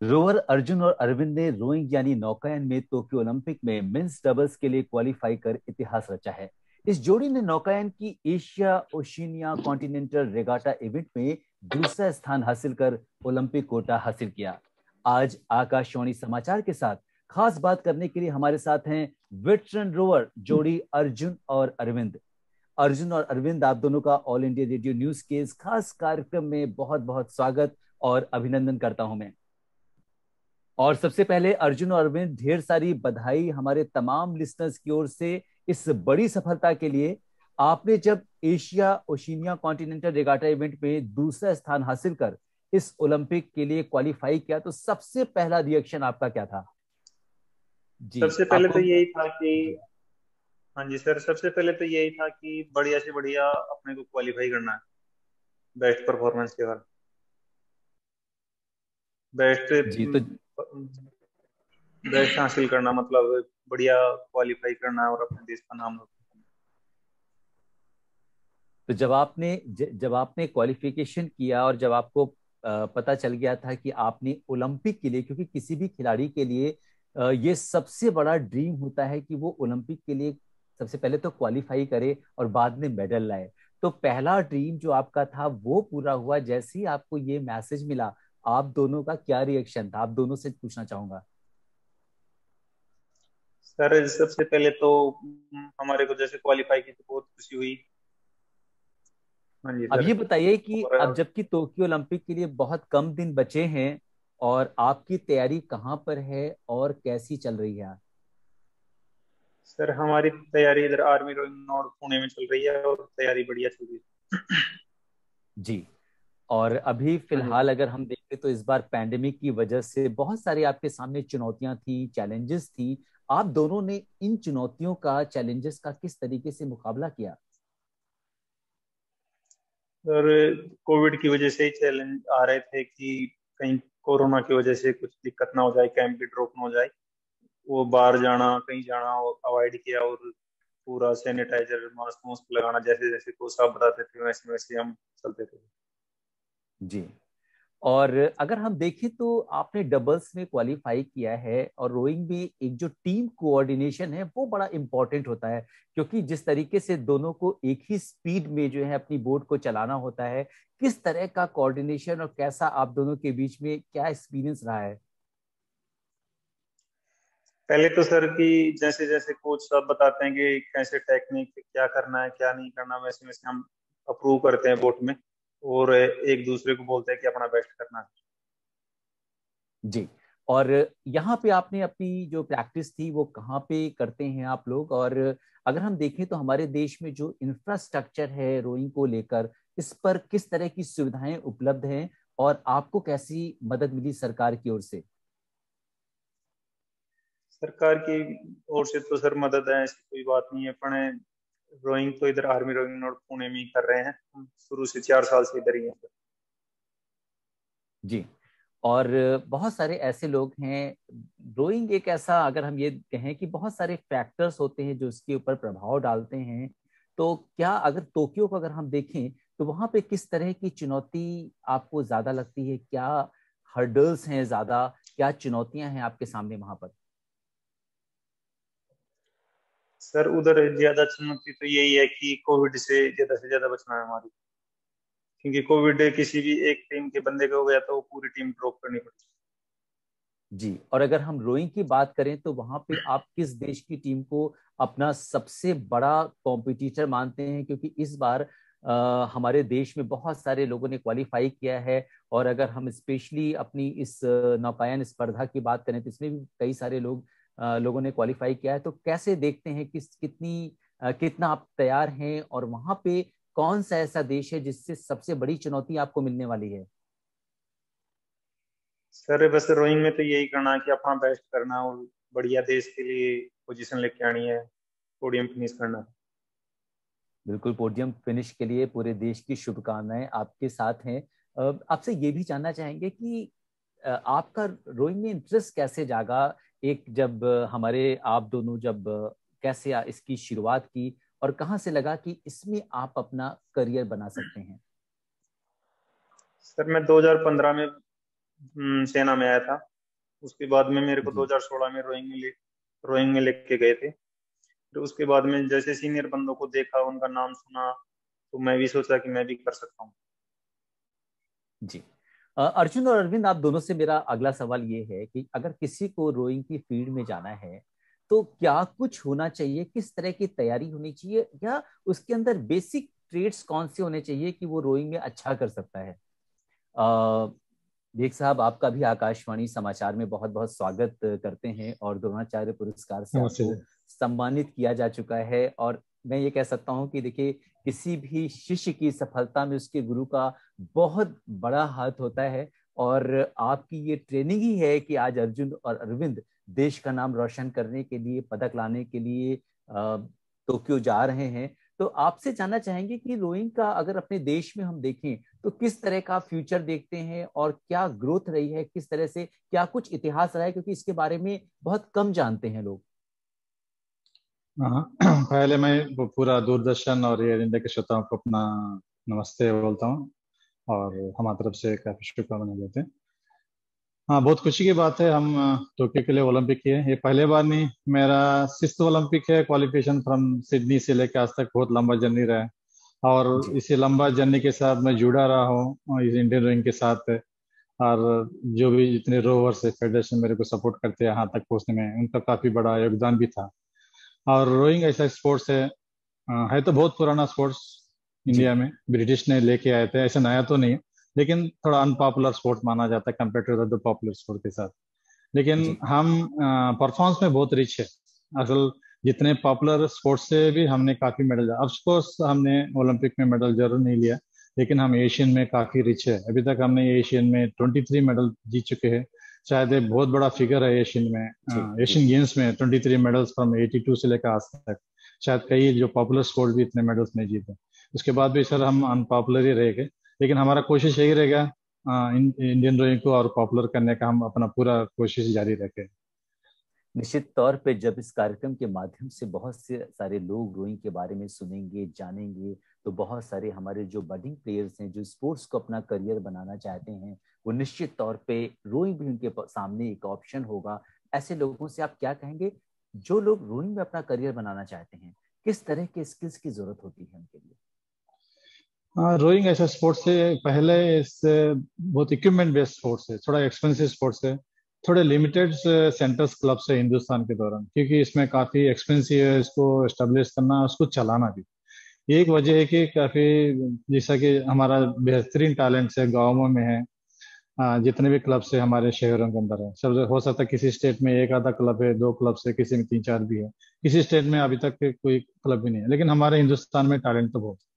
Rover Arjun और अरविंद ने rowing यानी नौकायन में टोक्यो ओलंपिक में मेंस डबल्स के लिए क्वालिफाई कर इतिहास रचा है। इस जोड़ी ने नौकायन की Asia Oceania continental regatta event में दूसरा स्थान हासिल कर ओलंपिक कोटा हासिल किया। आज आकाशवाणी समाचार के साथ खास बात करने के लिए हमारे साथ हैं वेटरन रोवर जोड़ी अर्जुन और अरविंद। अर्जुन और अरविंद, आप दोनों का ऑल इंडिया रेडियो न्यूज के इस खास कार्यक्रम में बहुत बहुत स्वागत और अभिनंदन करता हूं मैं। और सबसे पहले अर्जुन और अरविंद, ढेर सारी बधाई हमारे तमाम लिसनर्स की ओर से इस बड़ी सफलता के लिए। आपने जब Asia Oceania continental regatta event में दूसरा स्थान हासिल कर इस ओलंपिक के लिए क्वालिफाई किया तो सबसे पहला रिएक्शन आपका क्या था? जी सबसे पहले तो आपको। यही था कि जी। हाँ जी सर, सबसे पहले तो यही था कि बढ़िया से बढ़िया अपने को क्वालिफाई करना है। बेस्ट परफॉर्मेंस के बाद बेस्ट जी तो बेस्ट हासिल करना मतलब बढ़िया क्वालिफाई करना है और अपने देश का नाम रोशन करना। तो जब आपने क्वालिफिकेशन किया और जब आपको पता चल गया था कि आपने ओलंपिक के लिए, क्योंकि किसी भी खिलाड़ी के लिए ये सबसे बड़ा ड्रीम होता है कि वो ओलंपिक के लिए सबसे पहले तो क्वालिफाई करे और बाद में मेडल लाए। तो पहला ड्रीम जो आपका था वो पूरा हुआ जैसे ही आपको ये मैसेज मिला, आप दोनों का क्या रिएक्शन था? आप दोनों से पूछना चाहूंगा। सर सबसे पहले तो हमारे को जैसे क्वालिफाई की तो बहुत खुशी हुई। हाँ जी अब सर। ये बताइए कि और अब जबकि टोक्यो ओलंपिक के लिए बहुत कम दिन बचे हैं और आपकी तैयारी कहाँ पर है और कैसी चल रही है? सर हमारी तैयारी इधर आर्मी रोइंग और पुणे में चल रही है और तैयारी बढ़िया चल रही है। जी। और अभी हाँ जी फिलहाल सर। अगर हम देखें तो इस बार पैंडेमिक की वजह से बहुत सारी आपके सामने चुनौतियां थी, चैलेंजेस थी। आप दोनों ने इन चुनौतियों का, चैलेंजेस का किस तरीके से मुकाबला किया? और कोविड की वजह से ही चैलेंज आ रहे थे कि कहीं कोरोना की वजह से कुछ दिक्कत ना हो जाए, कैंप भी ड्रॉप ना हो जाए। वो बाहर जाना, कहीं जाना अवॉइड किया और पूरा सैनिटाइजर मास्क वास्क लगाना, जैसे जैसे कोच साहब बताते थे वैसे वैसे हम चलते थे। जी। और अगर हम देखें तो आपने डबल्स में क्वालिफाई किया है और रोइंग में एक जो टीम कोऑर्डिनेशन है वो बड़ा इंपॉर्टेंट होता है, क्योंकि जिस तरीके से दोनों को एक ही स्पीड में जो है अपनी बोट को चलाना होता है, किस तरह का कोऑर्डिनेशन और कैसा आप दोनों के बीच में क्या एक्सपीरियंस रहा है? पहले तो सर कि जैसे जैसे कोच साहब बताते हैं कि कैसे टेक्निक क्या करना है क्या नहीं करना, वैसे वैसे हम अप्रूव करते हैं बोट में और एक दूसरे को बोलते हैं कि अपना बेस्ट करना है। जी। और यहाँ पे आपने अपनी जो प्रैक्टिस थी वो कहाँ पे करते हैं आप लोग? और अगर हम देखें तो हमारे देश में जो इंफ्रास्ट्रक्चर है रोइंग को लेकर, इस पर किस तरह की सुविधाएं उपलब्ध हैं और आपको कैसी मदद मिली सरकार की ओर से? सरकार की ओर से तो सर मदद है, ऐसी कोई बात नहीं है, पर रोइंग तो इधर आर्मी रोइंग और पुणे में ही कर रहे हैं, हम शुरू से 4 साल से इधर ही हैं। जी। और बहुत सारे ऐसे लोग हैं, रोइंग एक ऐसा, अगर हम ये कहें कि बहुत सारे फैक्टर्स होते हैं जो इसके ऊपर प्रभाव डालते हैं, तो क्या अगर टोक्यो को अगर हम देखें तो वहां पे किस तरह की चुनौती आपको ज्यादा लगती है? क्या हर्डल्स हैं ज्यादा? क्या चुनौतियां हैं आपके सामने वहां पर? सर उधर ज्यादा चुनौती तो यही है कि कोविड से ज्यादा बचना है हमारी, क्योंकि कोविड किसी भी एक टीम के बंदे को हो गया तो पूरी टीम ड्रॉप करनी पड़ती जी। और अगर हम रोइंग की बात करें तो वहां पे आप किस देश की टीम को अपना सबसे बड़ा कॉम्पिटिटर मानते हैं? क्योंकि इस बार हमारे देश में बहुत सारे लोगों ने क्वालिफाई किया है। और अगर हम स्पेशली अपनी इस नौकायन स्पर्धा की बात करें तो इसमें भी कई सारे लोगों ने क्वालिफाई किया है। तो कैसे देखते हैं कितना आप तैयार हैं और वहां पे कौन सा ऐसा देश है जिससे सबसे बड़ी चुनौती आपको मिलने वाली है? है। सर बस रोइंग में तो यही करना है कि अपना बेस्ट करना है और बढ़िया देश के लिए पोजीशन लेके आनी है, पोडियम फिनिश करना है। बिल्कुल, पोडियम फिनिश के लिए पूरे देश की शुभकामनाएं आपके साथ हैं। आपसे ये भी जानना चाहेंगे कि आपका रोइंग में इंटरेस्ट कैसे जागा? एक जब हमारे आप दोनों जब कैसे इसकी शुरुआत की और कहाँ से लगा कि इसमें आप अपना करियर बना सकते हैं? सर मैं 2015 में सेना में आया था। उसके बाद में मेरे को जी 2016 में रोइंग में लेके गए थे। फिर उसके बाद में जैसे सीनियर बंदों को देखा, उनका नाम सुना, तो मैं भी सोचा कि मैं भी कर सकता हूँ। जी। अर्जुन और अरविंद, आप दोनों से मेरा अगला सवाल ये है कि अगर किसी को रोइंग की फील्ड में जाना है तो क्या कुछ होना चाहिए, किस तरह की तैयारी होनी चाहिए, या उसके अंदर बेसिक ट्रेड्स कौन से होने चाहिए कि वो रोइंग में अच्छा कर सकता है? देख साहब, आपका भी आकाशवाणी समाचार में बहुत बहुत स्वागत करते हैं, और द्रोणाचार्य पुरस्कार से नमस्ते आपको सर। सम्मानित किया जा चुका है। और मैं ये कह सकता हूँ कि देखिए, किसी भी शिष्य की सफलता में उसके गुरु का बहुत बड़ा हाथ होता है, और आपकी ये ट्रेनिंग ही है कि आज अर्जुन और अरविंद देश का नाम रोशन करने के लिए, पदक लाने के लिए टोक्यो जा रहे हैं। तो आपसे जानना चाहेंगे कि रोइंग का अगर अपने देश में हम देखें तो किस तरह का फ्यूचर देखते हैं, और क्या ग्रोथ रही है, किस तरह से, क्या कुछ इतिहास रहा है, क्योंकि इसके बारे में बहुत कम जानते हैं लोग। हाँ, पहले मैं पूरा दूरदर्शन और एयर इंडिया के श्रोताओं को अपना नमस्ते बोलता हूँ, और हमारी तरफ से काफी शुभकामनाएं देते हैं। हाँ, बहुत खुशी की बात है, हम टोक्यो के लिए ओलंपिक किए। ये पहले बार नहीं, मेरा 6th ओलंपिक है। क्वालिफिकेशन फ्रॉम सिडनी से लेकर आज तक बहुत लंबा जर्नी रहा है, और जी इसी लंबा जर्नी के साथ मैं जुड़ा रहा हूँ इस इंडियन रोइंग के साथ। और जो भी जितने रोवर्स है, फेडरेशन मेरे को सपोर्ट करते हैं यहाँ तक पहुँचने में, उनका काफी बड़ा योगदान भी था। और रोइंग ऐसा स्पोर्ट्स है तो बहुत पुराना स्पोर्ट्स। जी इंडिया में ब्रिटिश ने लेके आए थे, ऐसा नया तो नहीं है, लेकिन थोड़ा अनपॉपुलर स्पोर्ट माना जाता है compare to the popular sport के साथ। लेकिन जी हम परफॉर्मेंस में बहुत रिच है। असल जितने पॉपुलर स्पोर्ट्स से भी हमने काफी मेडल, ऑफकोर्स हमने ओलंपिक में मेडल जरूर नहीं लिया, लेकिन हम एशियन में काफी रिच है। अभी तक हमने एशियन में 23 मेडल जीत चुके हैं। शायद ये बहुत बड़ा फिगर है एशियन जी में। जी एशियन गेम्स में 23 मेडल्स फ्रॉम 82 से लेकर आज तक। शायद कई जो पॉपुलर स्पोर्ट भी इतने मेडल्स नहीं जीते। उसके बाद भी सर हम अनपॉपुलर ही रहेंगे, लेकिन हमारा कोशिश यही रहेगा इंडियन रोइंग को और पॉपुलर करने का। हम अपना पूरा कोशिश जारी रखें। निश्चित तौर पे जब इस कार्यक्रम के माध्यम से बहुत से सारे लोग रोइंग के बारे में सुनेंगे, जानेंगे, तो बहुत सारे हमारे जो बडिंग प्लेयर्स हैं, जो स्पोर्ट्स को अपना करियर बनाना चाहते हैं, वो निश्चित तौर पे रोइंग भी उनके सामने एक ऑप्शन होगा। ऐसे लोगों से आप क्या कहेंगे जो लोग रोइंग में अपना करियर बनाना चाहते हैं, किस तरह के स्किल्स की जरूरत होती है उनके लिए? हाँ, रोइंग ऐसा स्पोर्ट्स है, पहले इससे बहुत इक्विपमेंट बेस्ड स्पोर्ट्स है, थोड़ा एक्सपेंसिव स्पोर्ट्स है। थोड़े लिमिटेड सेंटर्स क्लब्स है हिंदुस्तान के दौरान, क्योंकि इसमें काफी एक्सपेंसिव है इसको एस्टेब्लिश करना, उसको चलाना भी। एक वजह है कि काफी, जैसा कि हमारा बेहतरीन टैलेंट्स है गाँवों में है। जितने भी क्लब्स है हमारे शहरों के अंदर है, सब हो सकता है किसी स्टेट में एक आधा क्लब है, दो क्लब है, किसी में तीन चार भी है, किसी स्टेट में अभी तक कोई क्लब भी नहीं है। लेकिन हमारे हिंदुस्तान में टैलेंट तो बहुत है।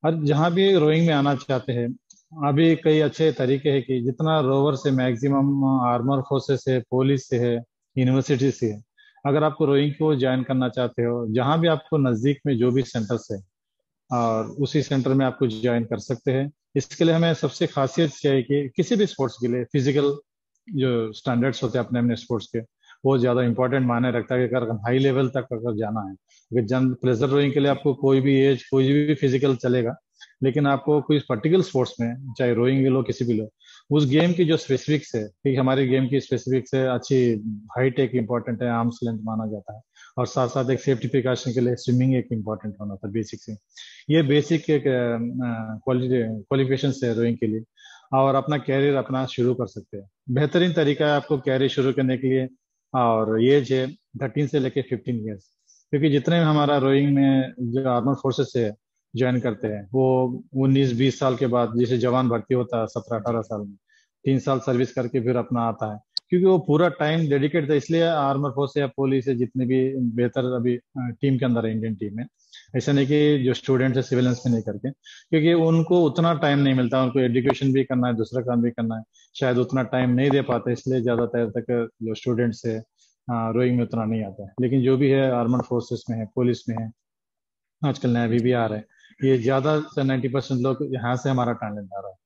और जहाँ भी रोइंग में आना चाहते हैं, अभी कई अच्छे तरीके हैं कि जितना रोवर से मैक्सिमम आर्मर फोर्सेस है, पुलिस से है, यूनिवर्सिटी से है। अगर आपको रोइंग को ज्वाइन करना चाहते हो, जहाँ भी आपको नजदीक में जो भी सेंटर्स है, और उसी सेंटर में आपको ज्वाइन कर सकते हैं। इसके लिए हमें सबसे खासियत क्या है कि किसी भी स्पोर्ट्स के लिए फिजिकल जो स्टैंडर्ड्स होते हैं अपने अपने स्पोर्ट्स के, वो ज्यादा इंपॉर्टेंट माने रखता है कि अगर हाई लेवल तक अगर जाना है। अगर जन प्लेजर रोइंग के लिए जी आपको कोई भी एज, कोई भी फिजिकल चलेगा, लेकिन आपको कोई पर्टिकुलर स्पोर्ट्स में, चाहे रोइंग लो किसी भी लो, उस गेम की जो स्पेसिफिक्स है, कि हमारी गेम की स्पेसिफिक्स है अच्छी, हाइट एक इंपॉर्टेंट है, आर्म्स लेंथ माना जाता है, और साथ साथ एक सेफ्टी प्रिकॉशन के लिए स्विमिंग एक इंपॉर्टेंट होना था बेसिक से। ये बेसिक एक क्वालिफिकेशन है रोइंग के लिए, और अपना कैरियर अपना शुरू कर सकते हैं। बेहतरीन तरीका है आपको कैरियर शुरू करने के लिए, और एज है 13 से लेके 15 ईयर्स। क्योंकि जितने भी हमारा रोइंग में जो आर्मर फोर्सेस है ज्वाइन करते हैं, वो 19-20 साल के बाद, जैसे जवान भर्ती होता है 17-18 जी साल में, 3 साल सर्विस करके फिर अपना आता है। क्योंकि वो पूरा टाइम डेडिकेट था, इसलिए आर्मर फोर्स या पुलिस है जितने भी बेहतर अभी टीम के अंदर है इंडियन टीम में। ऐसा नहीं कि जो स्टूडेंट है सिविलियंस में नहीं करके, क्योंकि उनको उतना टाइम नहीं मिलता, उनको एजुकेशन भी करना है, दूसरा काम भी करना है, शायद उतना टाइम नहीं दे पाते, इसलिए ज्यादातर तक जो स्टूडेंट्स है रोइंग में उतना नहीं आता है। लेकिन जो भी है आर्मड फोर्सेस में है, पुलिस में है, आजकल नेवी भी जी आ रहा है, ये ज्यादा से 90% लोग यहाँ से हमारा टैलेंट आ रहा है।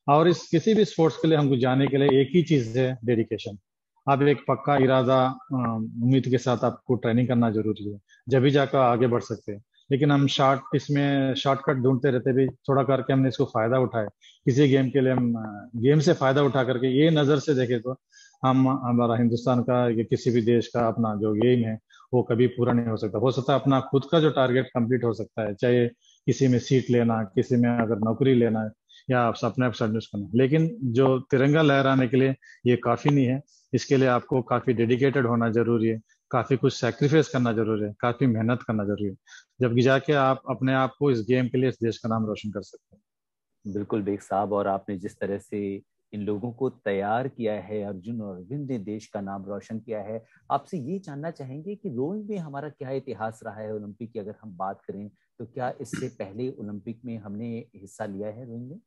और इस किसी भी स्पोर्ट्स के लिए हमको जाने के लिए एक ही चीज है, डेडिकेशन। आप एक पक्का इरादा, उम्मीद के साथ आपको ट्रेनिंग करना जरूरी है, जब भी जाकर आगे बढ़ सकते हैं। लेकिन हम इसमें शॉर्टकट ढूंढते रहते भी, थोड़ा करके हमने इसको फायदा उठाए किसी गेम के लिए, हम गेम से फायदा उठा करके ये नजर से देखे तो हमारा हिंदुस्तान का या किसी भी देश का अपना जो गेम है वो कभी पूरा नहीं हो सकता है अपना खुद का जो टारगेट कंप्लीट हो सकता है, चाहे किसी में सीट लेना, किसी में अगर नौकरी लेना है या आप अपने आप सर्विस करना, लेकिन जो तिरंगा लहराने के लिए ये काफी नहीं है। इसके लिए आपको काफी डेडिकेटेड होना जरूरी है, काफी कुछ सैक्रिफाइस करना जरूरी है, काफी मेहनत करना जरूरी है, जबकि जाके आप अपने आप को इस गेम के लिए इस देश का नाम रोशन कर सकते हैं। बिल्कुल बेग साहब, और आपने जिस तरह से इन लोगों को तैयार किया है, अर्जुन और अरविंद ने देश का नाम रोशन किया है। आपसे ये जानना चाहेंगे कि रोइंग में हमारा क्या इतिहास रहा है ओलंपिक की अगर हम बात करें तो क्या इससे पहले ओलंपिक में हमने हिस्सा लिया है रोइंग में?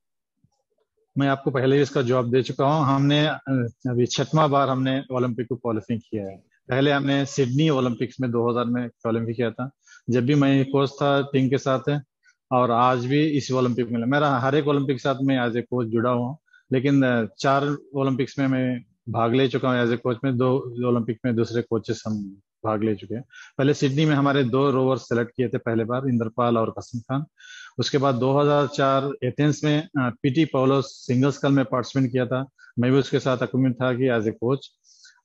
मैं आपको पहले ही इसका जवाब दे चुका हूँ। हमने अभी 6वां बार हमने ओलंपिक को क्वालिफाई किया है। जी पहले हमने सिडनी ओलंपिक्स में 2000 में क्वालिफाई किया था, जब भी मैं कोच था टीम के साथ है, और आज भी इस ओलंपिक में मेरा हर एक ओलंपिक के साथ मैं एज ए कोच जुड़ा हुआ हूँ। लेकिन 4 ओलंपिक्स में मैं भाग ले चुका हूँ एज ए कोच में, 2 ओलंपिक में दूसरे कोचेस हम भाग ले चुके हैं। पहले सिडनी में हमारे 2 रोवर सेलेक्ट किए थे पहले बार, इंद्रपाल और कसम खान। उसके बाद 2004 एथेंस में पीटी पाउलोस सिंगल स्कल में पार्टिसिपेट किया था, मैं भी उसके साथ अकोमिट था कि एज ए कोच।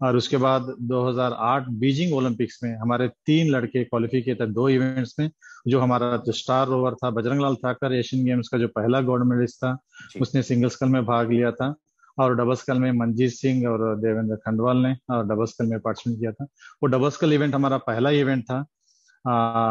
और उसके बाद 2008 बीजिंग ओलंपिक्स में हमारे 3 लड़के क्वालिफाई किए थे 2 इवेंट्स में। जो हमारा जो स्टार रोवर था बजरंग लाल ठाकर, एशियन गेम्स का जो पहला गोल्ड मेडलिस्ट था, जी उसने सिंगल स्कल में भाग लिया था। और डबल स्कल में मनजीत सिंह और देवेंद्र खंडवाल ने और डबल स्कल में पार्टिसिपेट किया था। वो डबल स्कल इवेंट हमारा पहला इवेंट था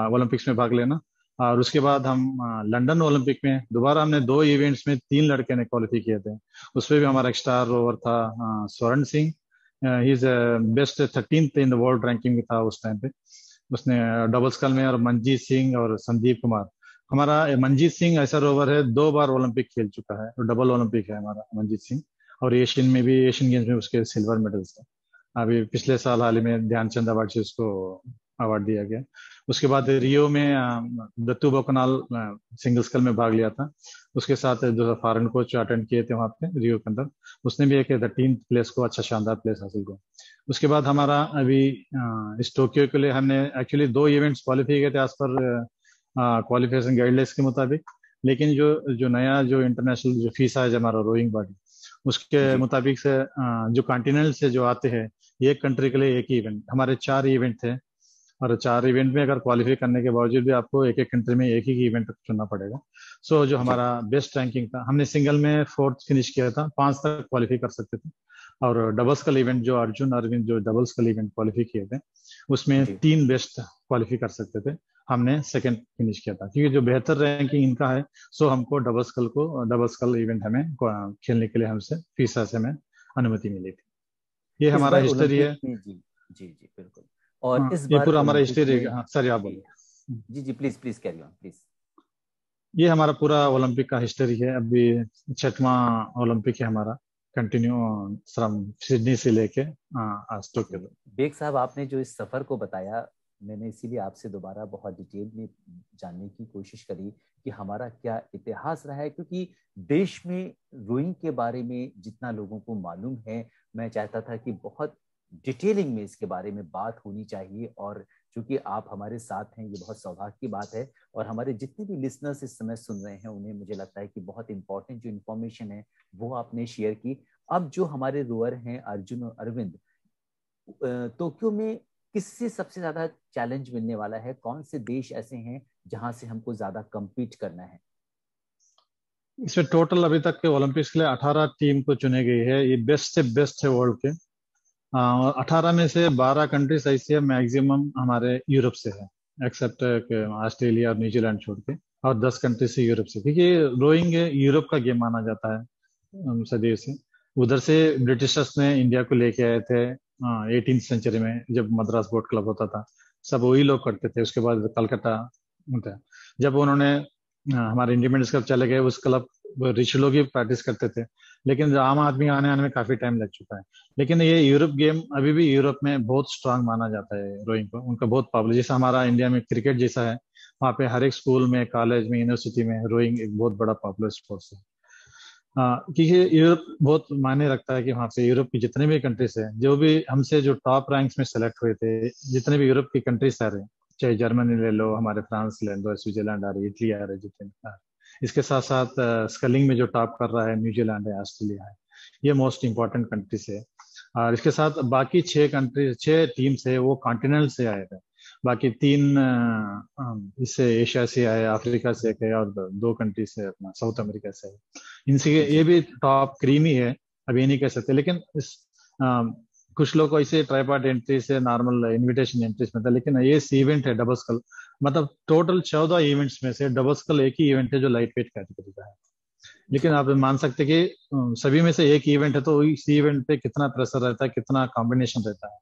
ओलंपिक्स में भाग लेना। और उसके बाद हम लंदन ओलंपिक में दोबारा हमने 2 इवेंट्स में 3 लड़के ने क्वालिफाई किए थे। उसमें भी हमारा एक स्टार रोवर था स्वर्ण Singh. He is best 13th in the world ranking में था उस टाइम पे। उसने डबल स्कल में, और मंजीत सिंह और संदीप कुमार। हमारा मंजीत सिंह ऐसा रोवर है 2 बार ओलंपिक खेल चुका है, डबल ओलंपिक है हमारा मंजीत सिंह। और एशियन में भी, एशियन गेम्स में उसके सिल्वर मेडल्स है। अभी पिछले साल हाल ही में ध्यानचंद अवार्ड से उसको अवार्ड दिया गया। उसके बाद रियो में दत्तू बोकनाल सिंगल स्कल में भाग लिया था। उसके साथ जो फॉरेन कोच अटेंड किए थे वहां पे रियो के अंदर, उसने भी एक 13th प्लेस को अच्छा शानदार प्लेस हासिल किया। उसके बाद हमारा अभी इस टोक्यो के लिए हमने एक्चुअली 2 इवेंट्स क्वालिफाई किए थे एज पर क्वालिफिकेशन गाइडलाइंस के मुताबिक। लेकिन जो जो नया जो इंटरनेशनल जो फीसा है हमारा रोइंग बॉडी, उसके जी मुताबिक से जो कॉन्टिनेंट से जो आते हैं, एक कंट्री के लिए एक ही इवेंट, हमारे 4 इवेंट थे। और 4 इवेंट में अगर क्वालिफाई करने के बावजूद भी आपको एक एक कंट्री में एक ही इवेंट चुनना पड़ेगा। सो जो जी हमारा बेस्ट रैंकिंग था, हमने सिंगल में 4th फिनिश किया था, 5 तक क्वालिफाई कर सकते थे। और डबल स्कल इवेंट जो अर्जुन अरविंद जो डबल स्कल इवेंट क्वालिफाई किए थे, उसमें जी 3 बेस्ट क्वालिफाई कर सकते थे। हमने सेकंड फिनिश किया था, क्योंकि जो बेहतर रैंकिंग इनका है, सो हमको डबल स्कल इवेंट हमें खेलने के लिए हमसे फीसा से हमें अनुमति मिली थी। ये इस हमारा बार हिस्ट्री ओलंपिक है। में जी जी जी बिल्कुल। और इस ये बार पूरा हमारा ओलंपिक हिस्ट्री। में हाँ सर, आप जी बोलिए। जी जी please please carry on please. ये हमारा पूरा ओलंपिक का हिस्ट्री है। अभी 6वां ओलंपिक है हमारा, कंटिन्यू फ्रॉम सिडनी से लेके आज टोक्यो तक। बेग साहब, आपने जो इस सफर को बताया, मैंने इसीलिए आपसे दोबारा बहुत डिटेल में जानने की कोशिश करी कि हमारा क्या इतिहास रहा है, क्योंकि देश में रोइंग के बारे में जितना लोगों को मालूम है, मैं चाहता था कि बहुत डिटेलिंग में इसके बारे में बात होनी चाहिए। और चूंकि आप हमारे साथ हैं, ये बहुत सौभाग्य की बात है। और हमारे जितने भी लिसनर्स इस समय सुन रहे हैं, उन्हें मुझे लगता है कि बहुत इंपॉर्टेंट जो इन्फॉर्मेशन है वो आपने शेयर की। अब जो हमारे रोअर हैं अर्जुन और अरविंद, टोक्यो में किससे सबसे ज्यादा चैलेंज मिलने वाला है? कौन से देश ऐसे हैं जहां से हमको ज्यादा कम्पीट करना है? इसमें टोटल अभी तक के ओलंपिक्स के लिए 18 टीम को चुने गई है। ये बेस्ट से बेस्ट है वर्ल्ड के। 18 में से 12 कंट्रीज ऐसी है मैक्सिमम हमारे यूरोप से है, एक्सेप्ट ऑस्ट्रेलिया और न्यूजीलैंड छोड़ के। और 10 कंट्री से यूरोप से, क्योंकि रोइंग यूरोप का गेम माना जाता है सदियों से। उधर से ब्रिटिशर्स ने इंडिया को लेके आए थे 18th सेंचुरी में, जब मद्रास बोट क्लब होता था, सब वही लोग करते थे। उसके बाद कलकत्ता होता है, जब उन्होंने हमारे इंडिपेंडेंस कब चले गए, उस क्लब रिच लोग ही प्रैक्टिस करते थे। लेकिन आम आदमी आने आने में काफी टाइम लग चुका है। लेकिन ये यूरोप गेम अभी भी यूरोप में बहुत स्ट्रांग माना जाता है रोइंग को, उनका बहुत पॉपुलर। जैसा हमारा इंडिया में क्रिकेट जैसा है, वहाँ पे हर एक स्कूल में, कॉलेज में, यूनिवर्सिटी में रोइंग एक बहुत बड़ा पॉपुलर स्पोर्ट्स है। क्योंकि यूरोप बहुत मायने रखता है कि वहाँ पे यूरोप की जितने भी कंट्रीज है, जो भी हमसे जो टॉप रैंक्स में सेलेक्ट हुए थे, जितने भी यूरोप की कंट्रीज आ रहे हैं, चाहे जर्मनी ले लो, हमारे फ्रांस ले लो, स्विट्जरलैंड आ रही है, इटली आ रही है, जितने आ रहे हैं। इसके साथ साथ स्कलिंग में जो टॉप कर रहा है न्यूजीलैंड है, ऑस्ट्रेलिया है, ये मोस्ट इंपॉर्टेंट कंट्रीज है। और इसके साथ बाकी 6 टीम से वो कॉन्टिनेंट से आए थे। बाकी 3 इससे एशिया से आए, अफ्रीका से एक है और 2 कंट्री से अपना साउथ अमेरिका से है। इनसे ये जी भी टॉप क्रीम ही है, अभी नहीं कह सकते। लेकिन इस कुछ लोग को ऐसे ट्राइपार्ट एंट्री से नॉर्मल इनविटेशन एंट्रीज में था, लेकिन ये इवेंट है डबल स्कल, मतलब टोटल 14 इवेंट्स में से डबल स्कल एक ही इवेंट है जो लाइट वेट कैटेगरी का है। लेकिन आप मान सकते कि सभी में से एक इवेंट है, तो इस इवेंट पे कितना प्रेशर रहता है, कितना कॉम्बिनेशन रहता है,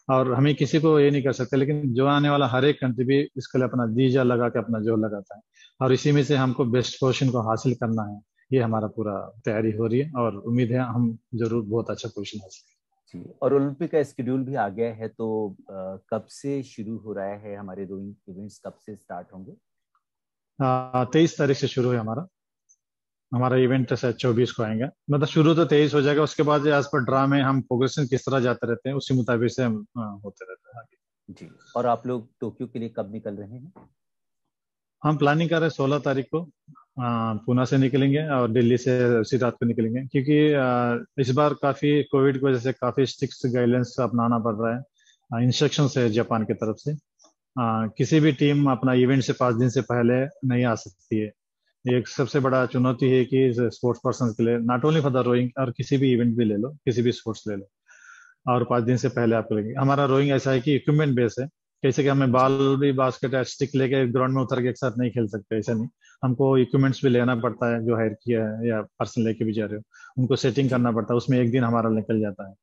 और हमें किसी को ये नहीं कर सकते। लेकिन जो आने वाला हर एक कंट्री भी इसके लिए अपना जी जा लगा के अपना जोर लगाता है, और इसी में से हमको बेस्ट पोजीशन को हासिल करना है। ये हमारा पूरा तैयारी हो रही है और उम्मीद है हम जरूर बहुत अच्छा पोजीशन हासिल करें। जी। और ओलंपिक का स्केड्यूल भी आ गया है, तो कब से शुरू हो रहा है हमारे रोइंग इवेंट्स, कब से स्टार्ट होंगे? 23 तारीख से शुरू है हमारा हमारा इवेंट शायद 24 को आएंगे। मतलब शुरू तो 23 हो जाएगा, उसके बाद एज पर ड्रा में हम प्रोग्रेशन किस तरह जाते रहते हैं उसी मुताबिक से हम होते रहते हैं आगे। जी। और आप लोग टोक्यो के लिए कब निकल रहे हैं? हम प्लानिंग कर रहे हैं 16 तारीख को पुणे से निकलेंगे और दिल्ली से उसी रात को निकलेंगे, क्योंकि इस बार काफी कोविड की वजह से काफी स्ट्रिक्ट गाइडलाइंस अपनाना पड़ रहा है। इंस्ट्रक्शन है जापान की तरफ से, किसी भी टीम अपना इवेंट से 5 दिन से पहले नहीं आ सकती है। ये एक सबसे बड़ा चुनौती है कि स्पोर्ट्स पर्सन के लिए, not only for the rowing, और किसी भी इवेंट भी ले लो, किसी भी स्पोर्ट्स ले लो, और 5 दिन से पहले आप करेंगे। हमारा रोइंग ऐसा है कि इक्विपमेंट बेस है, कैसे कि हमें जी बॉल भी बास्केट या स्टिक लेके ग्राउंड में उतर के एक साथ नहीं खेल सकते, ऐसा नहीं। हमको इक्विपमेंट्स भी लेना पड़ता है, जो हायर किया है या पर्सन लेके भी जा रहे हो उनको सेटिंग जी करना पड़ता है, उसमें एक दिन हमारा निकल जाता है।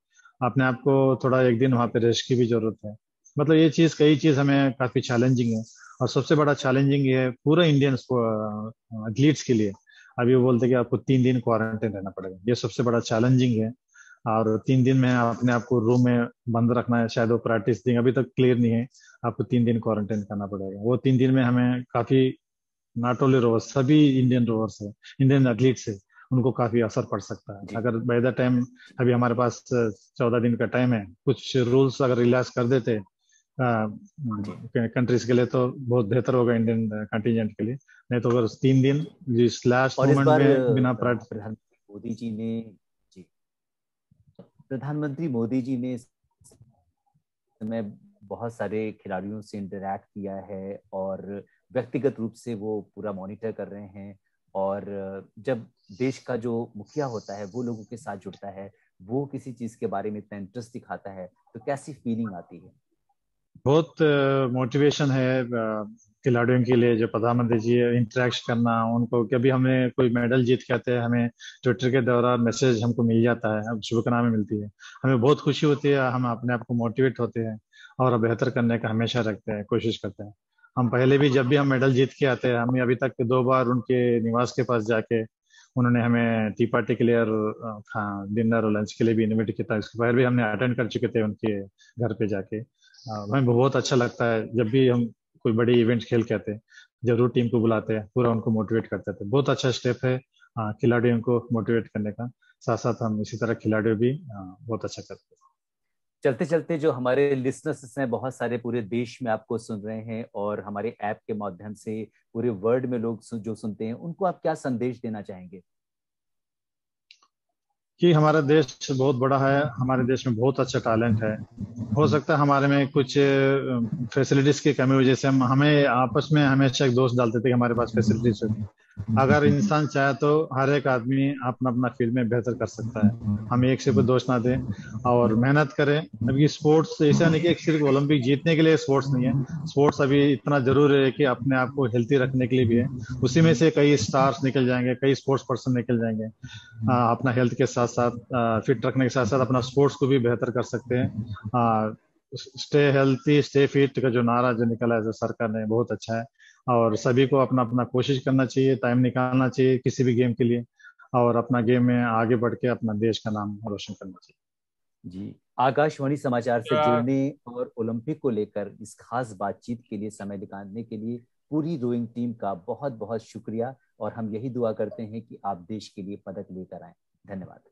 अपने आप को थोड़ा एक दिन वहाँ पे रेस्ट की भी जरूरत है। मतलब ये चीज, कई चीज हमें काफी चैलेंजिंग है। और सबसे बड़ा चैलेंजिंग ये है पूरे इंडियन एथलीट्स के लिए। अभी वो बोलते हैं कि आपको 3 दिन क्वारंटाइन रहना पड़ेगा, ये सबसे बड़ा चैलेंजिंग है। और 3 दिन में अपने आप को रूम में बंद रखना है, शायद वो प्रैक्टिस देंगे, अभी तक क्लियर नहीं है। आपको 3 दिन क्वारंटाइन करना पड़ेगा। वो 3 दिन में हमें काफी, नॉट ओनली रोवर्स, सभी इंडियन रोवर्स है, इंडियन एथलीट्स है, उनको काफी असर पड़ सकता है जी अगर बाय द टाइम। जी अभी हमारे पास 14 दिन का टाइम है, कुछ रूल्स अगर रिलैक्स कर देते जी। कंट्रीज के लिए तो बहुत बेहतर होगा इंडियन कंटिजेंट के लिए। नहीं तो अगर 3 दिन जिस लास्ट और इस मोमेंट बार में बिना प्रैक्टिस। प्रधानमंत्री मोदी जी ने जी प्रधानमंत्री मोदी जी ने इस समय बहुत सारे खिलाड़ियों से इंटरैक्ट किया है, और व्यक्तिगत रूप से वो पूरा मॉनिटर कर रहे हैं। और जब देश का जो मुखिया होता है वो लोगों के साथ जुड़ता है, वो किसी चीज के बारे में इतना इंटरेस्ट दिखाता है, तो कैसी फीलिंग आती है? बहुत मोटिवेशन है खिलाड़ियों के लिए, जो प्रधानमंत्री जी इंटरेक्ट करना उनको। कभी हमें कोई मेडल जीत के आते हैं, हमें ट्विटर के द्वारा मैसेज हमको मिल जाता है, अब शुभकामनाएं मिलती है, हमें बहुत खुशी होती है, हम अपने आप को मोटिवेट होते हैं और बेहतर करने का हमेशा रखते हैं, कोशिश करते हैं। हम पहले भी जब भी हम मेडल जीत के आते हैं, हमें अभी तक 2 बार उनके निवास के पास जाके उन्होंने हमें टी पार्टी के लिए और डिनर और लंच के लिए भी इनवाइट किया था। इसके पहले भी हमने अटेंड कर चुके थे उनके घर पे जाके। हमें बहुत अच्छा लगता है जब भी हम कोई बड़ी इवेंट खेल के आते हैं, जरूर टीम को बुलाते हैं, पूरा उनको मोटिवेट करते थे। बहुत अच्छा स्टेप है खिलाड़ियों को मोटिवेट करने का। साथ साथ हम इसी तरह खिलाड़ियों भी बहुत अच्छा करते हैं। चलते चलते जो हमारे लिसनर्स हैं, बहुत सारे पूरे देश में आपको सुन रहे हैं, और हमारे ऐप के माध्यम से पूरे वर्ल्ड में लोग जो सुनते हैं, उनको आप क्या संदेश देना चाहेंगे? कि हमारा देश बहुत बड़ा है, हमारे देश में बहुत अच्छा टैलेंट है। हो सकता है हमारे में कुछ फैसिलिटीज की कमी वजह से हम हमें आपस में हमेशा एक दोष डालते थे कि हमारे पास फैसिलिटीज होती। अगर इंसान चाहे तो हर एक आदमी अपना अपना फील्ड में बेहतर कर सकता है। हम एक से कोई दोष ना दें और मेहनत करें। अभी स्पोर्ट्स ऐसा नहीं कि एक सिर्फ ओलंपिक जीतने के लिए स्पोर्ट्स नहीं है। स्पोर्ट्स अभी इतना जरूरी है कि अपने आप को हेल्थी रखने के लिए भी है। उसी में से कई स्टार्स निकल जाएंगे, कई स्पोर्ट्स पर्सन निकल जाएंगे। अपना हेल्थ के साथ साथ फिट रखने के साथ साथ अपना स्पोर्ट्स को भी बेहतर कर सकते हैं। स्टे हेल्थी स्टे फिट का जो नारा जो निकला है जो सरकार ने, बहुत अच्छा है। और सभी को अपना अपना कोशिश करना चाहिए, टाइम निकालना चाहिए किसी भी गेम के लिए, और अपना गेम में आगे बढ़ के अपना देश का नाम रोशन करना चाहिए। जी। आकाशवाणी समाचार से जुड़ने और ओलंपिक को लेकर इस खास बातचीत के लिए समय निकालने के लिए पूरी रोइंग टीम का बहुत बहुत शुक्रिया, और हम यही दुआ करते हैं कि आप देश के लिए पदक लेकर आए। धन्यवाद।